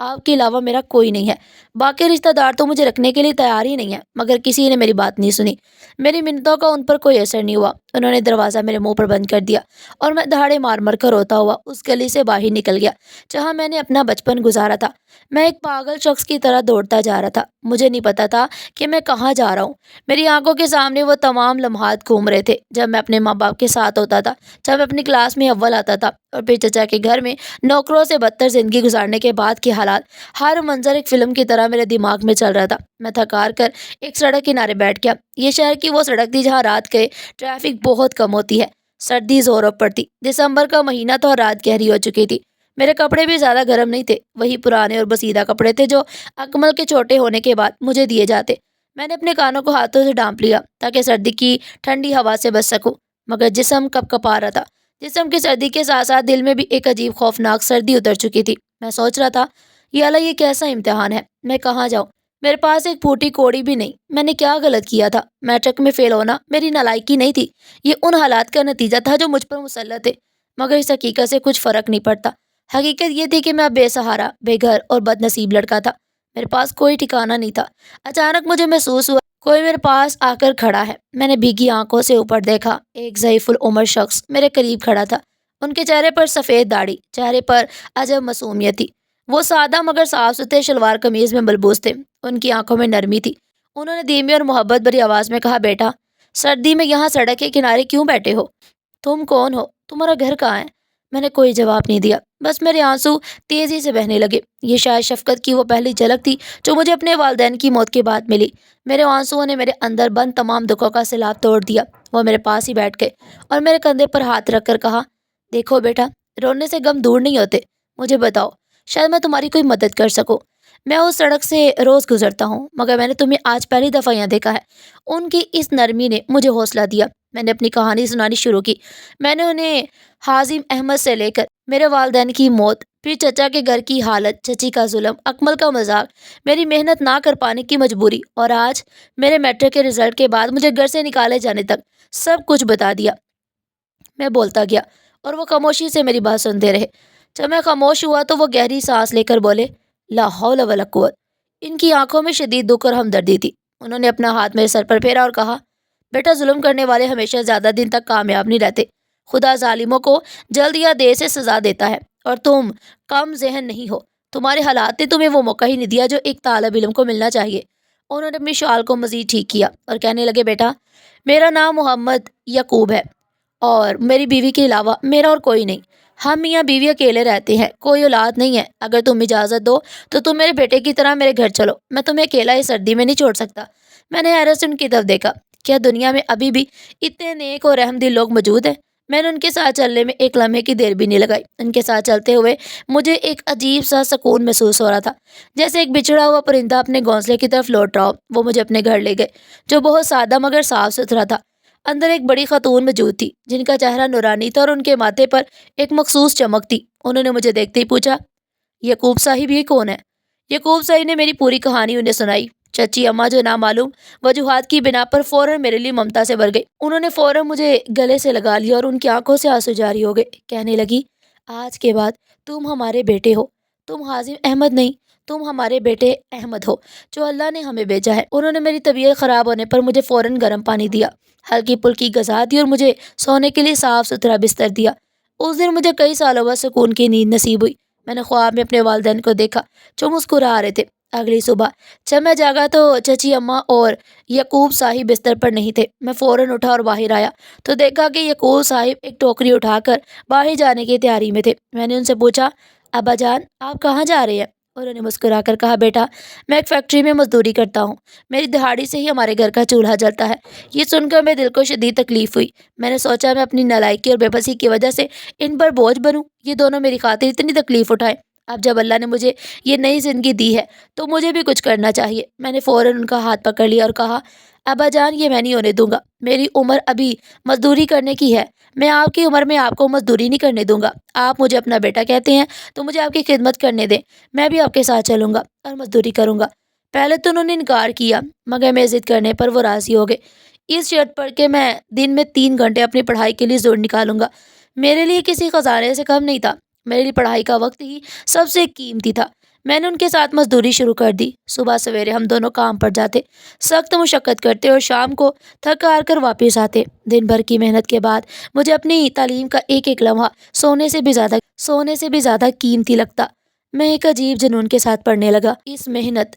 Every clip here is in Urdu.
آپ کے علاوہ میرا کوئی نہیں ہے۔ باقی رشتہ دار تو مجھے رکھنے کے لیے تیار ہی نہیں ہے، مگر کسی نے میری بات نہیں سنی۔ میری منتوں کا ان پر کوئی اثر نہیں ہوا۔ انہوں نے دروازہ میرے منہ پر بند کر دیا اور میں دہاڑے مار مار کر روتا ہوا اس گلی سے باہر نکل گیا جہاں میں نے اپنا بچپن گزارا تھا۔ میں ایک پاگل شخص کی طرح دوڑتا جا رہا تھا۔ مجھے نہیں پتا تھا کہ میں کہاں جا رہا ہوں۔ میری آنکھوں کے سامنے وہ تمام لمحات گھوم رہے تھے جب میں اپنے ماں باپ کے ساتھ ہوتا تھا، جب میں اپنی کلاس میں اول آتا تھا، اور پھر چچا کے گھر میں نوکروں سے بدتر زندگی گزارنے کے بعد کے حالات۔ ہر منظر ایک فلم کی طرح میرے دماغ میں چل رہا تھا۔ میں تھک ہار کر ایک سڑک کنارے بیٹھ گیا۔ یہ شہر کی وہ سڑک تھی جہاں رات کے ٹریفک بہت کم ہوتی ہے۔ سردی زوروں پر تھی، دسمبر کا مہینہ تھا اور رات گہری ہو چکی تھی۔ میرے کپڑے بھی زیادہ گرم نہیں تھے، وہی پرانے اور بسیدہ کپڑے تھے جو اکمل کے چھوٹے ہونے کے بعد مجھے دیے جاتے۔ میں نے اپنے کانوں کو ہاتھوں سے ڈھانپ لیا تاکہ سردی کی ٹھنڈی ہوا سے بچ سکوں، مگر جسم کپ کپا رہا تھا۔ جسم کی سردی کے ساتھ ساتھ دل میں بھی ایک عجیب خوفناک سردی اتر چکی تھی۔ میں سوچ رہا تھا، یا اللہ یہ کیسا امتحان ہے، میں کہاں جاؤں؟ میرے پاس ایک پھوٹی کوڑی بھی نہیں۔ میں نے کیا غلط کیا تھا؟ میٹرک میں فیل ہونا میری نالائکی نہیں تھی، یہ ان حالات کا نتیجہ تھا جو مجھ پر مسلط تھے۔ مگر اس حقیقت سے کچھ فرق نہیں پڑتا۔ حقیقت یہ تھی کہ میں بے سہارا، بے گھر اور بد نصیب لڑکا تھا۔ میرے پاس کوئی ٹھکانہ نہیں تھا۔ اچانک مجھے محسوس ہوا کوئی میرے پاس آ کر کھڑا ہے۔ میں نے بھیگی آنکھوں سے اوپر دیکھا۔ ایک ضعیف العمر شخص میرے قریب کھڑا تھا۔ ان کے چہرے پر سفید داڑھی، چہرے پر عجب معصومیت تھی۔ وہ سادہ مگر صاف ستھرے شلوار قمیض میں ملبوس تھے۔ ان کی آنکھوں میں نرمی تھی۔ انہوں نے دھیمی اور محبت بھری آواز میں کہا، بیٹا، سردی میں یہاں سڑک کے کنارے کیوں بیٹھے ہو؟ تم کون ہو؟ تمہارا گھر کہاں ہے؟ میں نے کوئی جواب نہیں دیا، بس میرے آنسو تیزی سے بہنے لگے۔ یہ شاید شفقت کی وہ پہلی جھلک تھی جو مجھے اپنے والدین کی موت کے بعد ملی۔ میرے آنسوؤں نے میرے اندر بند تمام دکھوں کا سیلاب توڑ دیا۔ وہ میرے پاس ہی بیٹھ گئے اور میرے کندھے پر ہاتھ رکھ کر کہا، دیکھو بیٹا، رونے سے غم دور نہیں ہوتے۔ مجھے بتاؤ، شاید میں تمہاری کوئی مدد کر سکوں۔ میں اس سڑک سے روز گزرتا ہوں، مگر میں نے تمہیں آج پہلی دفعہ یہاں دیکھا ہے۔ ان کی اس نرمی نے مجھے حوصلہ دیا۔ میں نے اپنی کہانی سنانی شروع کی۔ میں نے انہیں حازم احمد سے لے کر میرے والدین کی موت، پھر چچا کے گھر کی حالت، چچی کا ظلم، اکمل کا مذاق، میری محنت نہ کر پانے کی مجبوری، اور آج میرے میٹرک کے رزلٹ کے بعد مجھے گھر سے نکالے جانے تک سب کچھ بتا دیا۔ میں بولتا گیا اور وہ خاموشی سے میری بات سنتے رہے۔ جب میں خاموش ہوا تو وہ گہری سانس لے کر بولے، لا حول ولا قوت۔ ان کی آنکھوں میں شدید دکھ اور ہمدردی تھی۔ انہوں نے اپنا ہاتھ میرے سر پر پھیرا اور کہا، بیٹا، ظلم کرنے والے ہمیشہ زیادہ دن تک کامیاب نہیں رہتے۔ خدا ظالموں کو جلد یا دیر سے سزا دیتا ہے، اور تم کم ذہن نہیں ہو۔ تمہارے حالات نے تمہیں وہ موقع ہی نہیں دیا جو ایک طالب علم کو ملنا چاہیے۔ انہوں نے اپنی شال کو مزید ٹھیک کیا اور کہنے لگے، بیٹا، میرا نام محمد یعقوب ہے، اور میری بیوی کے علاوہ میرا اور کوئی نہیں۔ ہم میاں بیوی اکیلے رہتے ہیں، کوئی اولاد نہیں ہے۔ اگر تم اجازت دو تو تم میرے بیٹے کی طرح میرے گھر چلو۔ میں تمہیں اکیلا اس سردی میں نہیں چھوڑ سکتا۔ میں نے حیرت سے ان کی طرف دیکھا۔ کیا دنیا میں ابھی بھی اتنے نیک اور رحم دل لوگ موجود ہیں؟ میں نے ان کے ساتھ چلنے میں ایک لمحے کی دیر بھی نہیں لگائی۔ ان کے ساتھ چلتے ہوئے مجھے ایک عجیب سا سکون محسوس ہو رہا تھا، جیسے ایک بچھڑا ہوا پرندہ اپنے گھونسلے کی طرف لوٹ رہا ہو۔ وہ مجھے اپنے گھر لے گئے، جو بہت سادہ مگر صاف ستھرا تھا۔ اندر ایک بڑی خاتون موجود تھی جن کا چہرہ نورانی تھا اور ان کے ماتھے پر ایک مخصوص چمک تھی۔ انہوں نے مجھے دیکھتے ہی پوچھا، یعقوب صاحب یہ کون ہے؟ یعقوب صاحب نے میری پوری کہانی انہیں سنائی۔ چچی اماں جو نامعلوم وجوہات کی بنا پر فوراً میرے لیے ممتا سے بھر گئی۔ انہوں نے فوراً مجھے گلے سے لگا لیا اور ان کی آنکھوں سے آنسو جاری ہو گئے۔ کہنے لگی، آج کے بعد تم ہمارے بیٹے ہو۔ تم حازم احمد نہیں، تم ہمارے بیٹے احمد ہو جو اللہ نے ہمیں بھیجا ہے۔ انہوں نے میری طبیعت خراب ہونے پر مجھے فوراً گرم پانی دیا، ہلکی پھلکی غذا دی اور مجھے سونے کے لیے صاف ستھرا بستر دیا۔ اس دن مجھے کئی سالوں بعد سکون کی نیند نصیب ہوئی۔ میں نے خواب میں اپنے والدین کو دیکھا جو مسکرا رہے تھے۔ اگلی صبح جب میں جاگا تو چچی اماں اور یعقوب صاحب بستر پر نہیں تھے۔ میں فوراً اٹھا اور باہر آیا تو دیکھا کہ یعقوب صاحب ایک ٹوکری اٹھا کر باہر جانے کی تیاری میں تھے۔ میں نے ان سے پوچھا، ابا جان، آپ کہاں جا رہے ہیں؟ انہوں نے مسکرا کر کہا، بیٹا، میں ایک فیکٹری میں مزدوری کرتا ہوں، میری دہاڑی سے ہی ہمارے گھر کا چولہا جلتا ہے۔ یہ سن کر میرے دل کو شدید تکلیف ہوئی۔ میں نے سوچا میں اپنی نالائکی اور بے بسی کی وجہ سے ان پر بوجھ بنوں۔ یہ دونوں میری خاطر اتنی تکلیف اٹھائیں۔ اب جب اللہ نے مجھے یہ نئی زندگی دی ہے تو مجھے بھی کچھ کرنا چاہیے۔ میں نے فوراً ان کا ہاتھ پکڑ لیا اور کہا، ابا جان، یہ میں نہیں ہونے دوں گا۔ میری عمر ابھی مزدوری کرنے کی ہے۔ میں آپ کی عمر میں آپ کو مزدوری نہیں کرنے دوں گا۔ آپ مجھے اپنا بیٹا کہتے ہیں تو مجھے آپ کی خدمت کرنے دیں۔ میں بھی آپ کے ساتھ چلوں گا اور مزدوری کروں گا۔ پہلے تو انہوں نے انکار کیا، مگر میں ضد کرنے پر وہ راضی ہو گئے، اس شرط پر کہ میں دن میں 3 گھنٹے اپنی پڑھائی کے لیے ضرور نکالوں گا۔ میرے لیے کسی خزانے سے کم نہیں تھا۔ میرے لیے پڑھائی کا وقت ہی سب سے قیمتی تھا۔ میں نے ان کے ساتھ مزدوری شروع کر دی۔ صبح سویرے ہم دونوں کام پر جاتے، سخت مشقت کرتے اور شام کو تھک ہار کر واپس آتے۔ دن بھر کی محنت کے بعد مجھے اپنی تعلیم کا ایک ایک لمحہ سونے سے بھی زیادہ قیمتی لگتا۔ میں ایک عجیب جنون کے ساتھ پڑھنے لگا۔ اس محنت،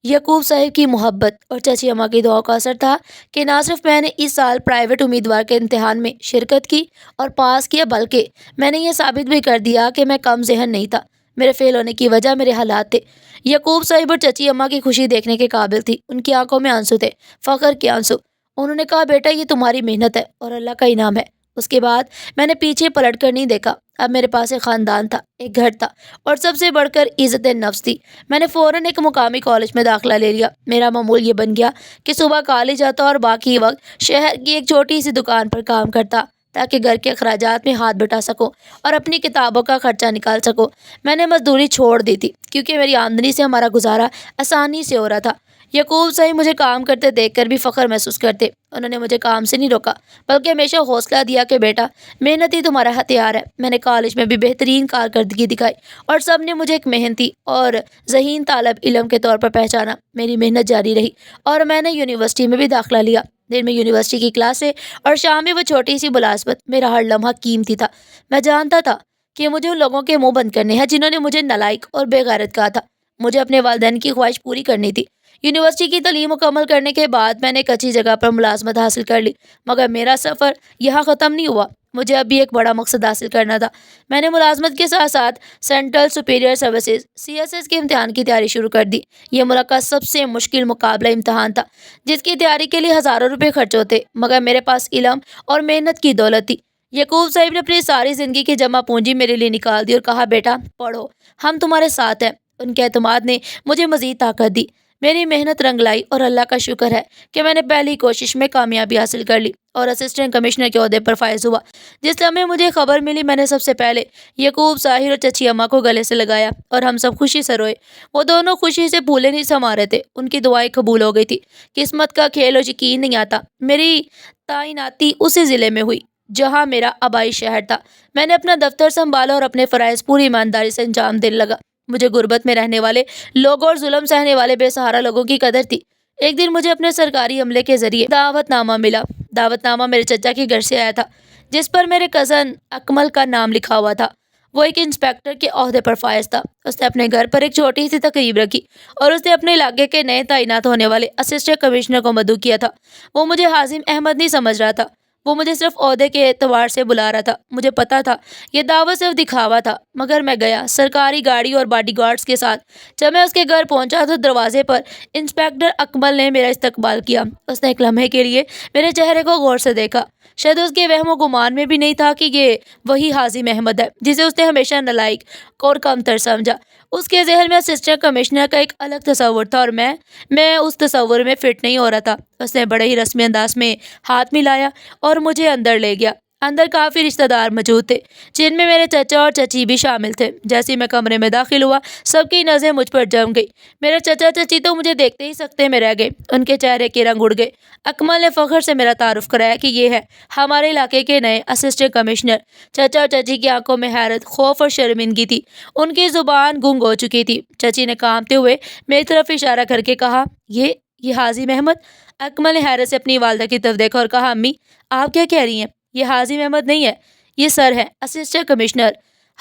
یعقوب صاحب کی محبت اور چچی اماں کی دعاؤں کا اثر تھا کہ نہ صرف میں نے اس سال پرائیویٹ امیدوار کے امتحان میں شرکت کی اور پاس کیا، بلکہ میں نے یہ ثابت بھی کر دیا کہ میں کم ذہن نہیں تھا۔ میرے فیل ہونے کی وجہ میرے حالات تھے۔ یعقوب صاحب اور چچی اماں کی خوشی دیکھنے کے قابل تھی۔ ان کی آنکھوں میں آنسو تھے، فخر کے آنسو۔ انہوں نے کہا، بیٹا یہ تمہاری محنت ہے اور اللہ کا انعام ہے۔ اس کے بعد میں نے پیچھے پلٹ کر نہیں دیکھا۔ اب میرے پاس ایک خاندان تھا، ایک گھر تھا اور سب سے بڑھ کر عزت نفس تھی۔ میں نے فوراً ایک مقامی کالج میں داخلہ لے لیا۔ میرا معمول یہ بن گیا کہ صبح کالج جاتا اور باقی وقت شہر کی ایک چھوٹی سی دکان پر کام کرتا تاکہ گھر کے اخراجات میں ہاتھ بٹا سکوں اور اپنی کتابوں کا خرچہ نکال سکوں۔ میں نے مزدوری چھوڑ دی تھی کیونکہ میری آمدنی سے ہمارا گزارا آسانی سے ہو رہا تھا۔ یعقوب صاحب مجھے کام کرتے دیکھ کر بھی فخر محسوس کرتے۔ انہوں نے مجھے کام سے نہیں روکا بلکہ ہمیشہ حوصلہ دیا کہ بیٹا محنت ہی تمہارا ہتھیار ہے۔ میں نے کالج میں بھی بہترین کارکردگی دکھائی اور سب نے مجھے ایک محنتی اور ذہین طالب علم کے طور پر پہچانا۔ میری محنت جاری رہی اور میں نے یونیورسٹی میں بھی داخلہ لیا۔ دن میں یونیورسٹی کی کلاسیں اور شام میں وہ چھوٹی سی ملازمت، میرا ہر لمحہ قیمتی تھا۔ میں جانتا تھا کہ مجھے ان لوگوں کے منہ بند کرنے ہیں جنہوں نے مجھے نالائق اور بے غیرت کہا تھا۔ مجھے اپنے والدین کی خواہش پوری کرنی تھی۔ یونیورسٹی کی تعلیم مکمل کرنے کے بعد میں نے ایک اچھی جگہ پر ملازمت حاصل کر لی، مگر میرا سفر یہاں ختم نہیں ہوا۔ مجھے اب بھی ایک بڑا مقصد حاصل کرنا تھا۔ میں نے ملازمت کے ساتھ ساتھ سینٹرل سپیریئر سروسز CSS کے امتحان کی تیاری شروع کر دی۔ یہ ملک کا سب سے مشکل مقابلہ امتحان تھا جس کی تیاری کے لیے ہزاروں روپے خرچ ہوتے، مگر میرے پاس علم اور محنت کی دولت تھی۔ یعقوب صاحب نے اپنی ساری زندگی کی جمع پونجی میرے لیے نکال دی اور کہا، بیٹا پڑھو، ہم تمہارے ساتھ ہیں۔ ان کے اعتماد نے مجھے مزید طاقت دی۔ میری محنت رنگ لائی اور اللہ کا شکر ہے کہ میں نے پہلی کوشش میں کامیابی حاصل کر لی اور اسسٹنٹ کمشنر کے عہدے پر فائز ہوا۔ جس لمحے مجھے خبر ملی میں نے سب سے پہلے یعقوب صاحب اور چچی اماں کو گلے سے لگایا اور ہم سب خوشی سے روئے۔ وہ دونوں خوشی سے پھولے نہیں سما رہے تھے۔ ان کی دعائیں قبول ہو گئی تھی۔ قسمت کا کھیل اور یقین نہیں آتا، میری تعیناتی اسی ضلع میں ہوئی جہاں میرا آبائی شہر تھا۔ میں نے اپنا دفتر سنبھالا اور اپنے فرائض پوری ایمانداری سے انجام دینے لگا۔ مجھے غربت میں رہنے والے لوگوں اور ظلم سہنے والے بے سہارا لوگوں کی قدر تھی۔ ایک دن مجھے اپنے سرکاری عملے کے ذریعے دعوت نامہ ملا۔ دعوت نامہ میرے چچا کے گھر سے آیا تھا جس پر میرے کزن اکمل کا نام لکھا ہوا تھا۔ وہ ایک انسپیکٹر کے عہدے پر فائز تھا۔ اس نے اپنے گھر پر ایک چھوٹی سی تقریب رکھی اور اس نے اپنے علاقے کے نئے تعینات ہونے والے اسسٹنٹ کمشنر کو مدعو کیا تھا۔ وہ مجھے حازم احمد نہیں سمجھ رہا تھا، وہ مجھے صرف عہدے کے اعتبار سے بلا رہا تھا۔ مجھے پتا تھا یہ دعوت صرف دکھاوا تھا، مگر میں گیا سرکاری گاڑی اور باڈی گارڈز کے ساتھ۔ جب میں اس کے گھر پہنچا تو دروازے پر انسپیکٹر اکمل نے میرا استقبال کیا۔ اس نے ایک لمحے کے لیے میرے چہرے کو غور سے دیکھا۔ شاید اس کے وہم و گمان میں بھی نہیں تھا کہ یہ وہی حازم احمد ہے جسے اس نے ہمیشہ نالائق اور کمتر سمجھا۔ اس کے ذہن میں اسسٹنٹ کمشنر کا ایک الگ تصور تھا اور میں اس تصور میں فٹ نہیں ہو رہا تھا۔ اس نے بڑے ہی رسمی انداز میں ہاتھ ملایا اور مجھے اندر لے گیا۔ اندر کافی رشتہ دار موجود تھے جن میں میرے چچا اور چچی بھی شامل تھے۔ جیسے ہی میں کمرے میں داخل ہوا سب کی نظریں مجھ پر جم گئی۔ میرے چچا چچی تو مجھے دیکھتے ہی سکتے میں رہ گئے، ان کے چہرے کے رنگ اڑ گئے۔ اکمل نے فخر سے میرا تعارف کرایا کہ یہ ہے ہمارے علاقے کے نئے اسسٹنٹ کمشنر۔ چچا اور چچی کی آنکھوں میں حیرت، خوف اور شرمندگی تھی، ان کی زبان گنگ ہو چکی تھی۔ چچی نے کانپتے ہوئے میری طرف اشارہ کر کے کہا، یہ حازم احمد۔ اکمل نے حیرت سے اپنی والدہ کی طرف دیکھا اور کہا، امی آپ کیا کہہ رہی ہیں؟ یہ حازم احمد نہیں ہے، یہ سر ہے، اسسٹنٹ کمشنر۔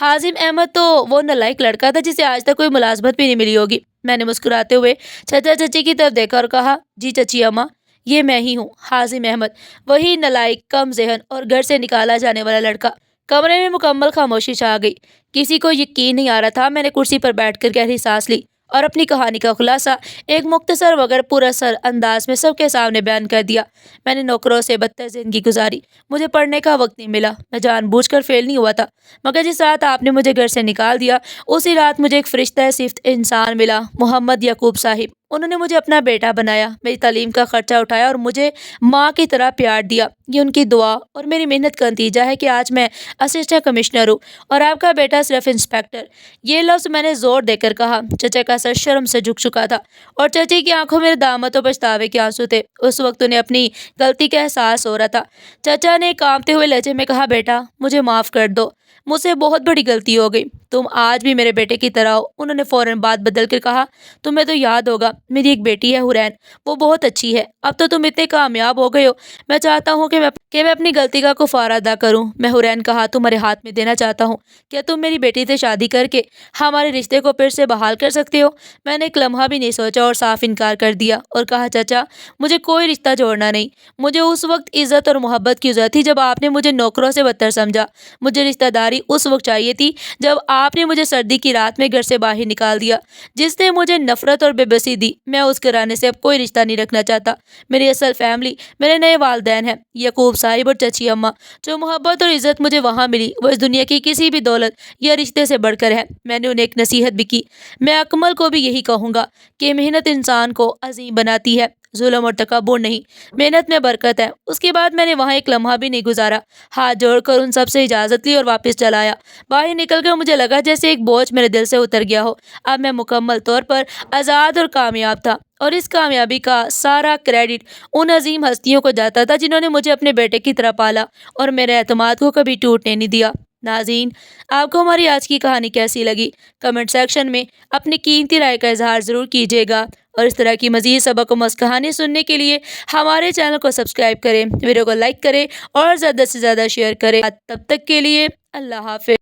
حازم احمد تو وہ نالائق لڑکا تھا جسے آج تک کوئی ملازمت بھی نہیں ملی ہوگی۔ میں نے مسکراتے ہوئے چچا چچی کی طرف دیکھا اور کہا، جی چچی اماں، یہ میں ہی ہوں، حازم احمد، وہی نالائق، کم ذہن اور گھر سے نکالا جانے والا لڑکا۔ کمرے میں مکمل خاموشی چھا گئی۔ کسی کو یقین نہیں آ رہا تھا۔ میں نے کرسی پر بیٹھ کر گہری سانس لی اور اپنی کہانی کا خلاصہ ایک مختصر مگر پراثر انداز میں سب کے سامنے بیان کر دیا۔ میں نے نوکروں سے بدتر زندگی گزاری، مجھے پڑھنے کا وقت نہیں ملا، میں جان بوجھ کر فیل نہیں ہوا تھا، مگر جس رات آپ نے مجھے گھر سے نکال دیا اسی رات مجھے ایک فرشتہ صفت انسان ملا، محمد یعقوب صاحب۔ انہوں نے مجھے اپنا بیٹا بنایا، میری تعلیم کا خرچہ اٹھایا اور مجھے ماں کی طرح پیار دیا۔ یہ ان کی دعا اور میری محنت کا نتیجہ ہے کہ آج میں اسسٹنٹ کمشنر ہوں اور آپ کا بیٹا صرف انسپیکٹر۔ یہ لفظ میں نے زور دے کر کہا۔ چچا کا سر شرم سے جھک چکا تھا اور چچی کی آنکھوں میں ندامت اور پچھتاوے کے آنسو تھے۔ اس وقت انہیں اپنی غلطی کا احساس ہو رہا تھا۔ چچا نے کانپتے ہوئے لہجے میں کہا، بیٹا مجھے معاف کر دو، مجھ سے بہت بڑی غلطی ہو گئی، تم آج بھی میرے بیٹے کی طرح ہو۔ انہوں نے فوراً بات بدل کر کہا، تمہیں تو یاد ہوگا میری ایک بیٹی ہے حورین، وہ بہت اچھی ہے، اب تو تم اتنے کامیاب ہو گئے ہو، میں چاہتا ہوں کہ میں اپنی غلطی کا کفارہ ادا کروں۔ میں حورین کا ہاتھ تمہارے ہاتھ میں دینا چاہتا ہوں، کیا تم میری بیٹی سے شادی کر کے ہمارے رشتے کو پھر سے بحال کر سکتے ہو؟ میں نے ایک لمحہ بھی نہیں سوچا اور صاف انکار کر دیا اور کہا، چچا مجھے کوئی رشتہ جوڑنا نہیں، مجھے اس وقت عزت اور محبت کی ضرورت تھی جب آپ نے مجھے نوکروں سے بدتر سمجھا، مجھے رشتہ داری اس وقت چاہیے تھی جب آپ نے مجھے سردی کی رات میں گھر سے باہر نکال دیا، جس نے مجھے نفرت اور بے بسی دی۔ میں اس گھرانے سے اب کوئی رشتہ نہیں رکھنا چاہتا۔ میری اصل فیملی میرے نئے والدین ہیں، یعقوب صاحب اور چچی اماں۔ جو محبت اور عزت مجھے وہاں ملی وہ اس دنیا کی کسی بھی دولت یا رشتے سے بڑھ کر ہے۔ میں نے انہیں ایک نصیحت بھی کی، میں اکمل کو بھی یہی کہوں گا کہ محنت انسان کو عظیم بناتی ہے، ظلم اور تکبر نہیں۔ محنت میں برکت ہے۔ اس کے بعد میں نے وہاں ایک لمحہ بھی نہیں گزارا، ہاتھ جوڑ کر ان سب سے اجازت لی اور واپس چلا آیا۔ باہر نکل کر مجھے لگا جیسے ایک بوجھ میرے دل سے اتر گیا ہو۔ اب میں مکمل طور پر آزاد اور کامیاب تھا، اور اس کامیابی کا سارا کریڈٹ ان عظیم ہستیوں کو جاتا تھا جنہوں نے مجھے اپنے بیٹے کی طرح پالا اور میرے اعتماد کو کبھی ٹوٹنے نہیں دیا۔ ناظرین، آپ کو ہماری آج کی کہانی کیسی لگی؟ کمنٹ سیکشن میں اپنی قیمتی رائے کا اظہار ضرور کیجیے گا، اور اس طرح کی مزید سبق و مست کہانی سننے کے لیے ہمارے چینل کو سبسکرائب کریں، ویڈیو کو لائک کریں اور زیادہ سے زیادہ شیئر کریں۔ تب تک کے لیے اللہ حافظ۔